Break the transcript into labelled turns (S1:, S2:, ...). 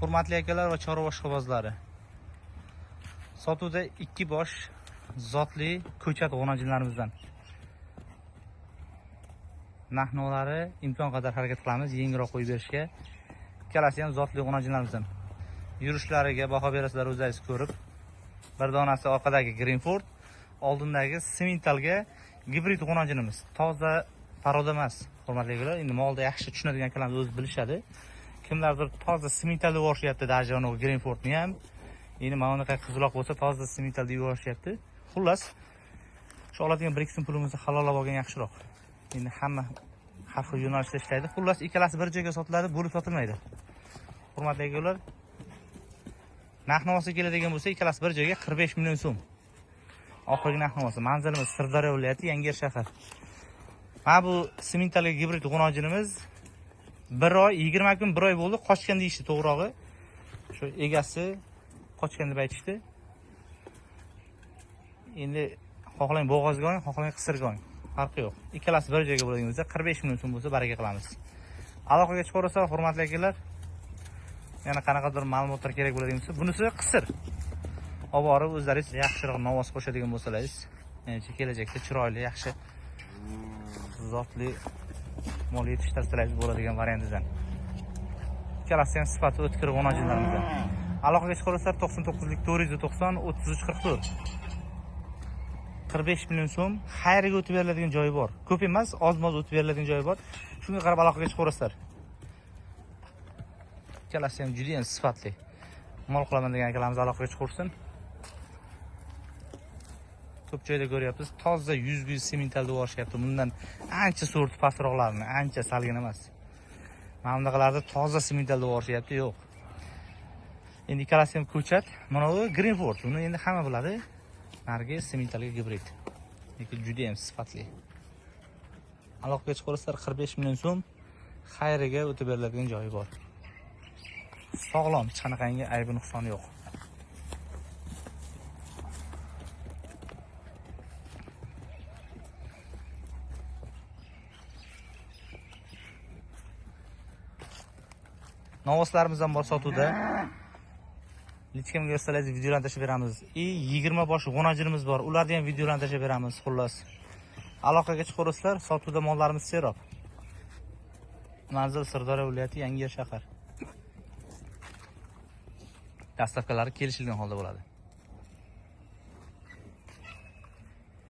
S1: Hurmatli akalar va chorva ishqibozlari. Sotuvda 2 bosh zotli ko'chat g'onajinlarimizdan. Narxlari imkon qadar harakat qilamiz yengilroq qo'yib berishga. Ikkalasi ham zotli g'onajinlarimizdan. Yurishlariga baho berasizlar o'zingiz ko'rib. Bir donasi orqadagi Greenford, oldindagi Simmentalga gibrid g'onajinimiz. Toza paroda emas, hurmatli akalar. Endi molda yaxshi tushunadigan akalarimiz o'zi bilishadi. Kimlardir toza Simmentalga yuborishyapti, dajano Greenfordni ham. Endi mana bunaqa qizaloq bo'lsa toza Simmentalga yuborishyapti. Xullas, shu oladigan bir ikki so'm pulimizni halollab olgan yaxshiroq. Endi hamma har xil yo'nalishda ishlaydi. Xullas, ikkalasi bir joyga sotiladi, bo'lib sotilmaydi. Hurmatli akalar, narx-navosi keladigan bo'lsa, ikkalasi bir joyga 45 million so'm. Oxirgi narx-navosi. Manzilimiz Sirdaryo viloyati, Yangiyer shahar. Mana bu Simmentalga gibrid g'onojinimiz 1 oy, 20 kun, 1 oy bo'ldi, qochgan deyishdi to'g'rog'i. Shu egasi qochgan deb aytishdi. Endi xohlang bo'g'ozga oling, xohlang qisirga oling. Farqi yo'q. Ikkalasi bir joyga bo'ladigan bo'lsa 45 million so'm bo'lsa baraka qilamiz. Aloqaga chiqarsa, hurmatli akalar, yana qanaqadir ma'lumotlar kerak bo'ladigan bo'lsa, bunisi qisir. Olib borib o'zlaringiz yaxshiroq novoz qo'shadigan bo'lsangiz, menimcha kelajakda chiroyli, yaxshi zotli mol yetishtirsangiz bo'ladigan variantizdan. Ikkalasi ham sifati o'tkir g'onajinlarimizdan. Aloqaga chiqarsalar 99lik 490 3344. 45 million so'm xayriga o'tib beriladigan joyi bor. Ko'p emas, oz-moz o'tib beriladigan joyi bor. Shunga qarab aloqaga chiqarasizlar. Ikkalasi ham juda ham sifatli. Mol qilaman degan akalarimiz aloqaga chiqarsin. Ko'p joyda ko'ryapsiz, toza 100 Simmentalda yuborishyapti. Bundan ancha sorti pastroqlarni, ancha salgin emas. Mana bunaqalarda toza Simmentalda yuborishyapti, yo'q. Endi ikkalasi ham ko'chat. Mana bu Greenford. Uni endi hamma biladi. Nargi Simmentalga gibrid. Lekin juda ham sifatli. Aloqaga chiqarsalar 45 million so'm xayriga o'tib beriladigan joyi bor. Sog'lom, hech qanaqangi aybi nuqsoni yo'q. Novoslarimiz ham bor sotuvda. Lichkamga yo'rsalangiz videolarni tashlab beramiz. 20 bosh g'onajinimiz bor. Ularni ham videolarni tashlab beramiz, xullas. Aloqaga chiqarasizlar, sotuvda mollarimiz serob. Manzil Sirdaryo viloyati, Yangiyer shahar. Dastavkalari kelishilgan holda bo'ladi.